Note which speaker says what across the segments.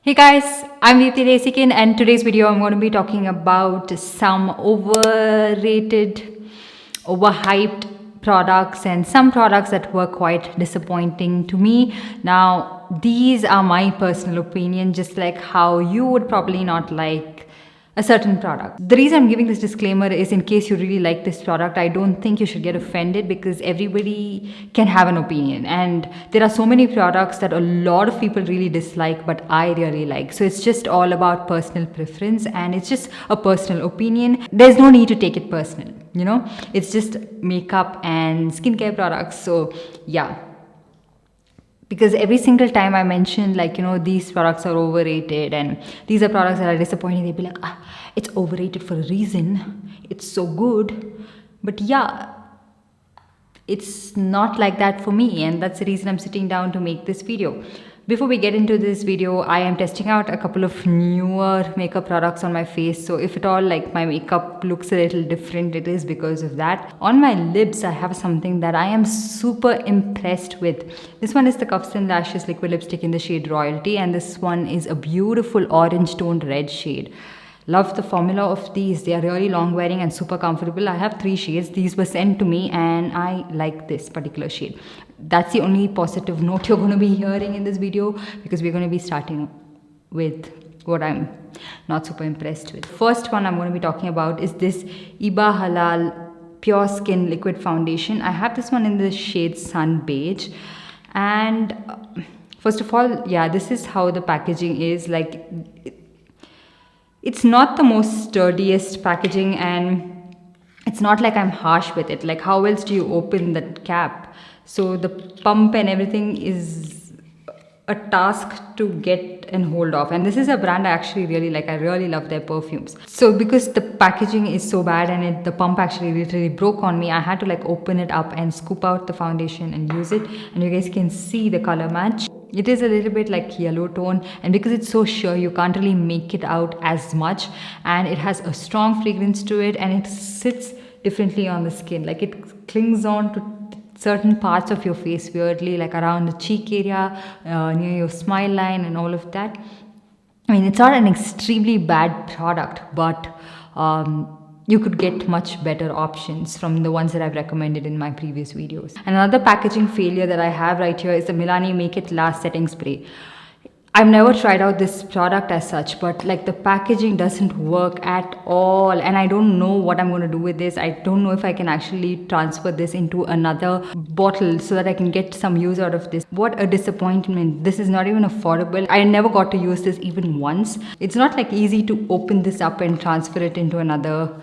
Speaker 1: Hey guys, I'm Deepthi Desikan, and today's video I'm going to be talking about some overrated, overhyped products and some products that were quite disappointing to me. Now, these are my personal opinion, just like how you would probably not like a certain product. The reason I'm giving this disclaimer is in case you really like this product, I don't think you should get offended because everybody can have an opinion. And there are so many products that a lot of people really dislike, but I really like. So it's just all about personal preference and it's just a personal opinion. There's no need to take it personal, It's just makeup and skincare products. So yeah, because every single time I mention these products are overrated and these are products that are disappointing, they'd be like, it's overrated for a reason, it's so good. But yeah, it's not like that for me, and that's the reason I'm sitting down to make this video. Before we get into this video, I am testing out a couple of newer makeup products on my face. So if at all my makeup looks a little different, it is because of that. On my lips, I have something that I am super impressed with. This one is the Cuffs and Lashes liquid lipstick in the shade Royalty, and this one is a beautiful orange toned red shade. Love the formula of these. They are really long wearing and super comfortable. I have 3 shades. These were sent to me and I like this particular shade. That's the only positive note you're going to be hearing in this video, because we're going to be starting with what I'm not super impressed with. First one I'm going to be talking about is this Iba Halal Pure Skin Liquid Foundation. I have this one in the shade Sun Beige. And first of all, yeah, this is how the packaging is. It's not the most sturdiest packaging, and it's not like I'm harsh with it. Like, how else do you open that cap? So the pump and everything is a task to get and hold off. And this is a brand I actually really like. I really love their perfumes. So because the packaging is so bad and the pump actually literally broke on me, I had to open it up and scoop out the foundation and use it. And you guys can see the color match. It is a little bit yellow tone, and because it's so sheer, you can't really make it out as much, and it has a strong fragrance to it, and it sits differently on the skin. It clings on to certain parts of your face weirdly, around the cheek area, near your smile line and all of that. I mean, it's not an extremely bad product, but you could get much better options from the ones that I've recommended in my previous videos. And another packaging failure that I have right here is the Milani Make It Last Setting Spray. I've never tried out this product as such, but the packaging doesn't work at all, and I don't know what I'm going to do with this. I don't know if I can actually transfer this into another bottle so that I can get some use out of this. What a disappointment. This is not even affordable. I never got to use this even once. It's not easy to open this up and transfer it into another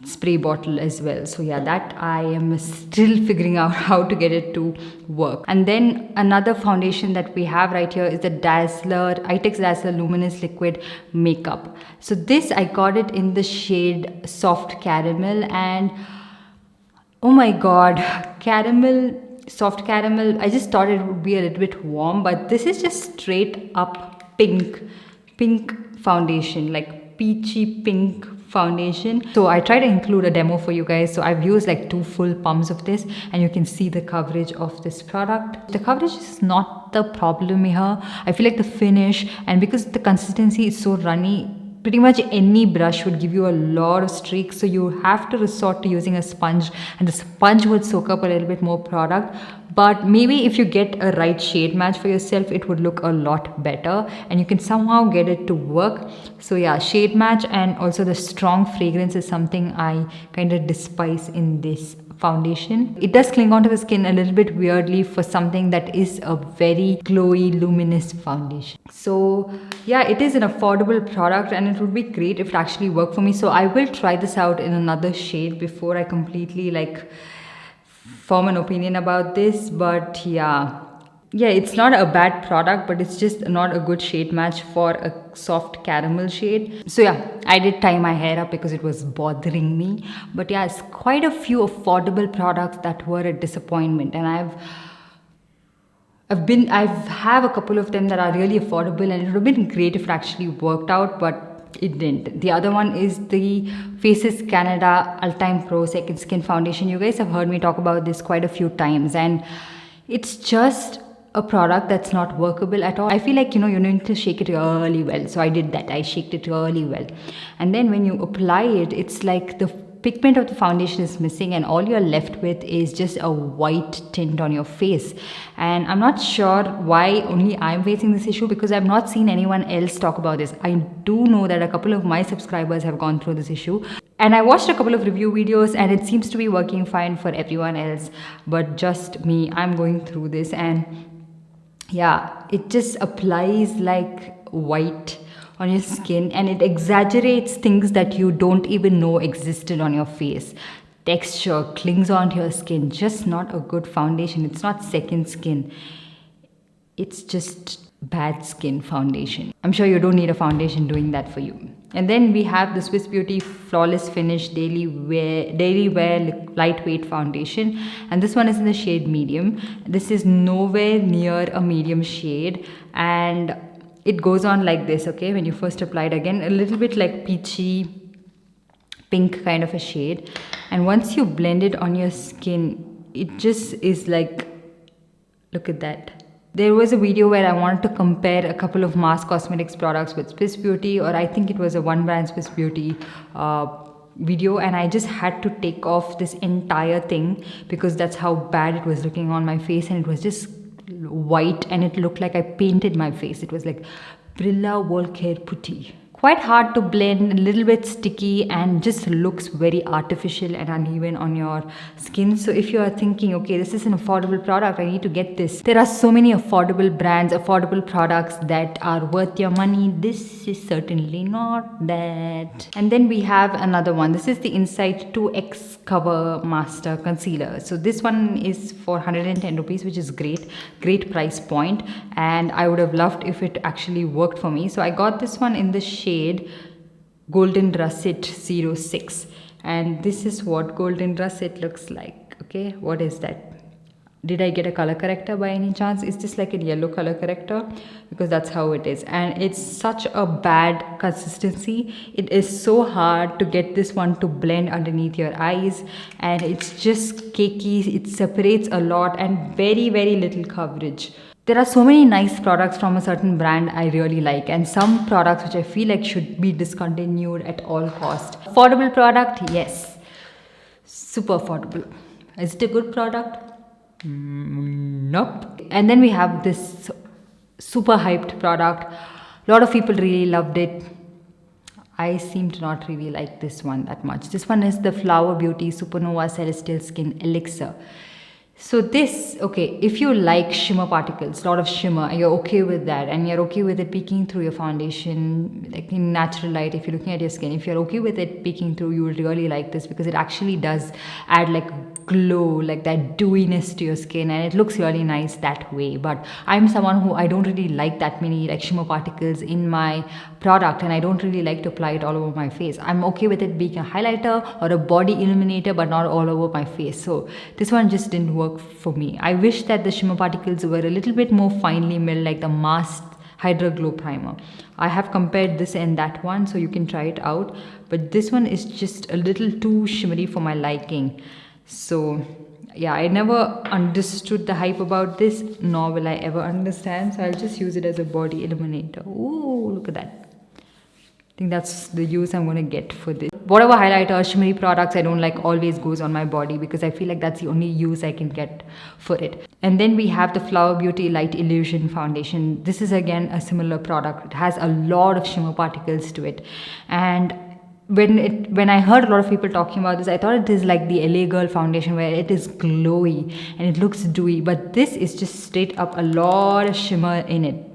Speaker 1: spray bottle as well. So yeah, that I am still figuring out how to get it to work. And then another foundation that we have right here is the ITEX Dazzler Luminous Liquid Makeup. So this, I got it in the shade Soft Caramel, and oh my god, soft caramel, I just thought it would be a little bit warm, but this is just straight up pink foundation, peachy pink foundation. So I try to include a demo for you guys. So I've used 2 full pumps of this, and you can see the coverage of this product. The coverage is not the problem here. I feel the finish, and because the consistency is so runny, pretty much any brush would give you a lot of streaks, so you have to resort to using a sponge, and the sponge would soak up a little bit more product. But maybe if you get a right shade match for yourself, it would look a lot better, and you can somehow get it to work. So yeah, shade match and also the strong fragrance is something I kind of despise in this foundation. It does cling onto the skin a little bit weirdly for something that is a very glowy, luminous foundation. So yeah, it is an affordable product, and it would be great if it actually worked for me. So I will try this out in another shade before I completely form an opinion about this. But yeah, it's not a bad product, but it's just not a good shade match for a soft caramel shade. So yeah, I did tie my hair up because it was bothering me. But yeah, it's quite a few affordable products that were a disappointment, and I have a couple of them that are really affordable, and it would have been great if it actually worked out, but it didn't. The other one is the Faces Canada Ultime Pro Second Skin Foundation. You guys have heard me talk about this quite a few times, and it's just a product that's not workable at all. I feel like, you need to shake it really well. So I did that. I shaked it really well. And then when you apply it, it's like the pigment of the foundation is missing and all you're left with is just a white tint on your face. And I'm not sure why only I'm facing this issue, because I've not seen anyone else talk about this. I do know that a couple of my subscribers have gone through this issue, and I watched a couple of review videos and it seems to be working fine for everyone else, but just me, I'm going through this. And yeah, it just applies like white on your skin and it exaggerates things that you don't even know existed on your face. Texture clings onto your skin. Just not a good foundation. It's not second skin. It's just bad skin foundation. I'm sure you don't need a foundation doing that for you. And then we have the Swiss Beauty Flawless Finish Daily Wear Lightweight Foundation. And this one is in the shade medium. This is nowhere near a medium shade. And it goes on like this, okay? When you first apply it, again, a little bit like peachy pink kind of a shade. And once you blend it on your skin, it just is like, look at that. There was a video where I wanted to compare a couple of mass cosmetics products with Swiss Beauty, or I think it was a one brand Swiss Beauty video, and I just had to take off this entire thing because that's how bad it was looking on my face, and it was just white and it looked like I painted my face. It was like Brilla Volcare Putty. Quite hard to blend, a little bit sticky, and just looks very artificial and uneven on your skin. So if you are thinking, okay, this is an affordable product, I need to get this. There are so many affordable brands, affordable products that are worth your money. This is certainly not that. And then we have another one. This is the Insight 2X Cover Master Concealer. So this one is for 110 rupees, which is great price point. And I would have loved if it actually worked for me. So I got this one in the shade Golden Russet 06, and this is what Golden Russet looks like. Okay, what is that? Did I get a color corrector by any chance? Is this like a yellow color corrector? Because that's how it is, and it's such a bad consistency. It is so hard to get this one to blend underneath your eyes, and it's just cakey. It separates a lot and very little coverage. There are so many nice products from a certain brand I really like, and some products which I feel like should be discontinued at all cost. Affordable product, yes. Super affordable. Is it a good product? Nope. And then we have this super hyped product. A lot of people really loved it. I seem to not really like this one that much. This one is the Flower Beauty Supernova Celestial Skin Elixir. So this, okay, if you like shimmer particles, a lot of shimmer, and you're okay with that, and you're okay with it peeking through your foundation, like in natural light, if you're looking at your skin, if you're okay with it peeking through, you will really like this, because it actually does add like glow, like that dewiness to your skin, and it looks really nice that way. But I'm someone who, I don't really like that many like shimmer particles in my product, and I don't really like to apply it all over my face. I'm okay with it being a highlighter or a body illuminator, but not all over my face. So this one just didn't work for me. I wish that the shimmer particles were a little bit more finely milled, like the masked Hydra Glow Primer. I have compared this and that one, so you can try it out, but this one is just a little too shimmery for my liking. So yeah, I never understood the hype about this, nor will I ever understand, so I'll just use it as a body illuminator. Ooh, look at that. I think that's the use I'm going to get for this. Whatever highlighter, shimmery products I don't like always goes on my body, because I feel like that's the only use I can get for it. And then we have the Flower Beauty Light Illusion Foundation. This is again a similar product. It has a lot of shimmer particles to it. And when I heard a lot of people talking about this, I thought it is like the LA Girl foundation, where it is glowy and it looks dewy. But this is just straight up a lot of shimmer in it.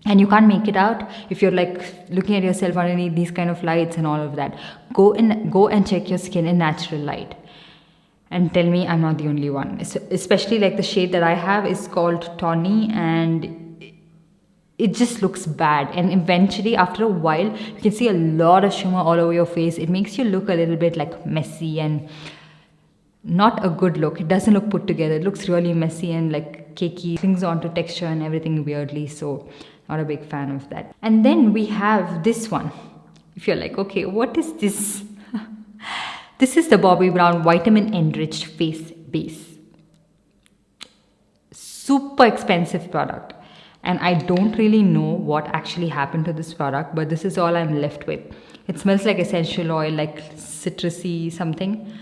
Speaker 1: And you can't make it out if you're like looking at yourself underneath these kind of lights and all of that. Go and check your skin in natural light and tell me I'm not the only one. Especially like the shade that I have is called Tawny, and it just looks bad. And eventually, after a while, you can see a lot of shimmer all over your face. It makes you look a little bit like messy and not a good look. It doesn't look put together. It looks really messy and like cakey, clings onto texture and everything weirdly. So not a big fan of that. And then we have this one. If you're like, okay, what is this? This is the Bobbi Brown Vitamin Enriched Face Base. super expensive product. And I don't really know what actually happened to this product, but this is all I'm left with. It smells like essential oil, like citrusy something,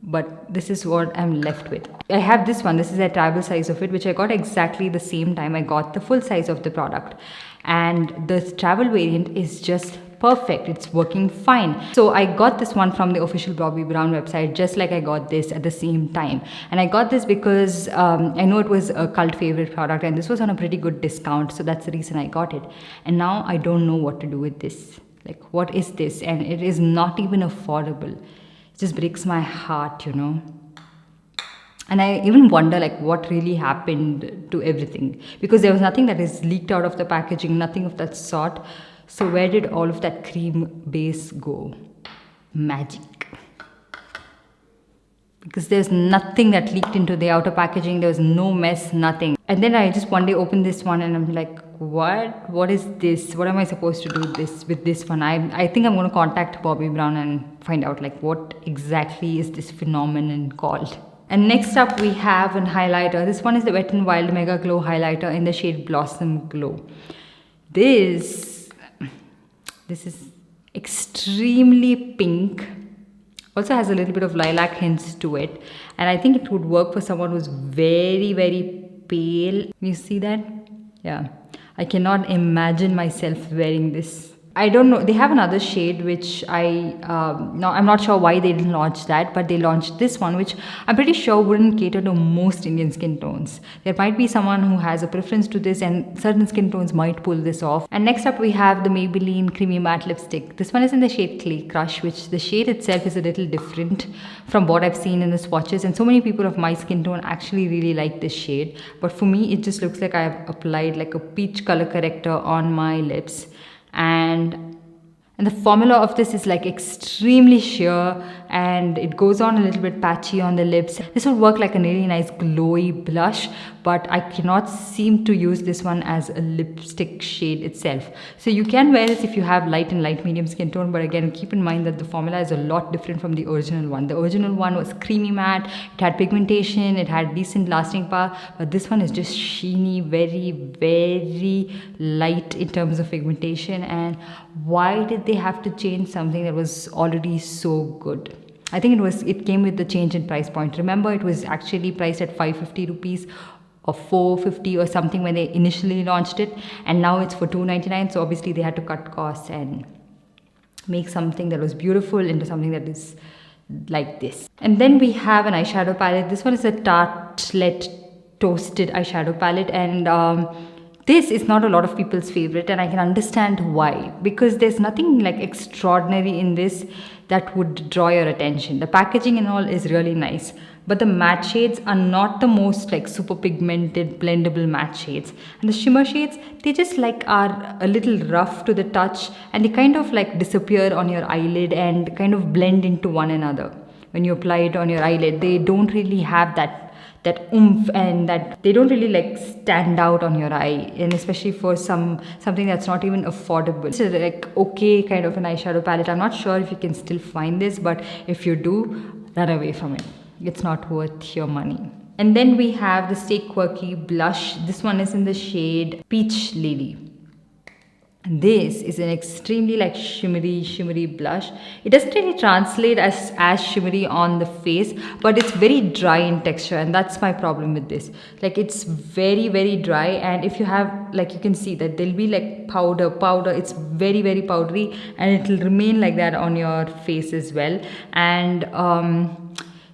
Speaker 1: but this is what I'm left with. I have this one. This is a travel size of it, which I got exactly the same time I got the full size of the product. And the travel variant is just perfect. It's working fine. So I got this one from the official Bobbi Brown website, just like I got this at the same time. And I got this because I know it was a cult favorite product and this was on a pretty good discount. So that's the reason I got it. And now I don't know what to do with this. Like, what is this? And it is not even affordable. It just breaks my heart, you know. And I even wonder like what really happened to everything, because there was nothing that is leaked out of the packaging, nothing of that sort. So where did all of that cream base go? Magic. Because there's nothing that leaked into the outer packaging. There was no mess, nothing. And then I just one day opened this one and I'm like, what is this? What am I supposed to do with this one? I think I'm going to contact Bobbi Brown and find out like what exactly is this phenomenon called. And next up we have an highlighter. This one is the Wet n Wild Mega Glow highlighter in the shade Blossom Glow. This is extremely pink. Also has a little bit of lilac hints to it. And I think it would work for someone who's very, very pale. You see that? Yeah. I cannot imagine myself wearing this. I don't know. They have another shade which I'm not sure why they didn't launch that, but they launched this one, which I'm pretty sure wouldn't cater to most Indian skin tones. There might be someone who has a preference to this, and certain skin tones might pull this off. And next up we have the Maybelline Creamy Matte Lipstick. This one is in the shade Clay Crush, which the shade itself is a little different from what I've seen in the swatches. And so many people of my skin tone actually really like this shade. But for me, it just looks like I've applied like a peach color corrector on my lips. And the formula of this is like extremely sheer and it goes on a little bit patchy on the lips. This would work like a really nice glowy blush, but I cannot seem to use this one as a lipstick shade itself. So you can wear this if you have light and light medium skin tone, but again keep in mind that the formula is a lot different from the original one. The original one was creamy matte, it had pigmentation, it had decent lasting power, but this one is just sheeny, very, very light in terms of pigmentation. And why did they have to change something that was already so good? I think it came with the change in price point. Remember, it was actually priced at 550 rupees or 450 or something when they initially launched it, and now it's for 299. So obviously they had to cut costs and make something that was beautiful into something that is like this. And then we have an eyeshadow palette. This one is a Tartelette Toasted eyeshadow palette, and this is not a lot of people's favorite, and I can understand why, because there's nothing like extraordinary in this that would draw your attention. The packaging and all is really nice, but the matte shades are not the most like super pigmented blendable matte shades, and the shimmer shades, they just like are a little rough to the touch, and they kind of like disappear on your eyelid and kind of blend into one another. When you apply it on your eyelid, they don't really have that oomph, and that they don't really like stand out on your eye, and especially for something that's not even affordable. It's like okay kind of an eyeshadow palette. I'm not sure if you can still find this, but if you do, run away from it. It's not worth your money. And then we have the Stay Quirky blush. This one is in the shade Peach Lily. And this is an extremely like shimmery blush. It doesn't really translate as shimmery on the face, but it's very dry in texture, and that's my problem with this. Like it's very, very dry, and if you have, like, you can see that there'll be like powder. It's very, very powdery, and it'll remain like that on your face as well. And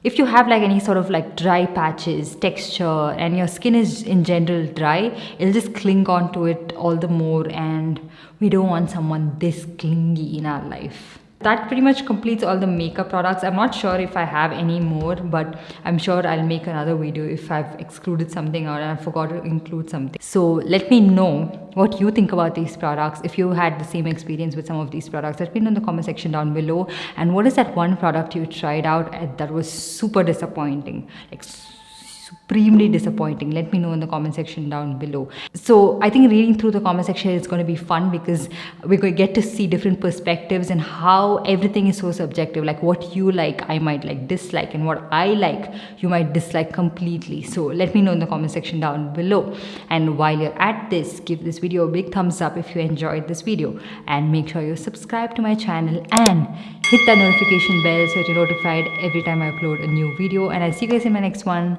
Speaker 1: if you have like any sort of like dry patches, texture, and your skin is in general dry, it'll just cling on to it all the more, and we don't want someone this clingy in our life. That pretty much completes all the makeup products. I'm not sure if I have any more, but I'm sure I'll make another video if I've excluded something or I forgot to include something. So let me know what you think about these products. If you had the same experience with some of these products, let me know in the comment section down below. And what is that one product you tried out that was super disappointing? Like super extremely disappointing. Let me know in the comment section down below. So I think reading through the comment section is going to be fun because we're going to get to see different perspectives and how everything is so subjective. Like what you like, I might like dislike, and what I like, you might dislike completely. So let me know in the comment section down below. And while you're at this, give this video a big thumbs up if you enjoyed this video, and make sure you subscribe to my channel and hit that notification bell so you're notified every time I upload a new video. And I'll see you guys in my next one.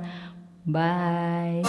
Speaker 1: Bye.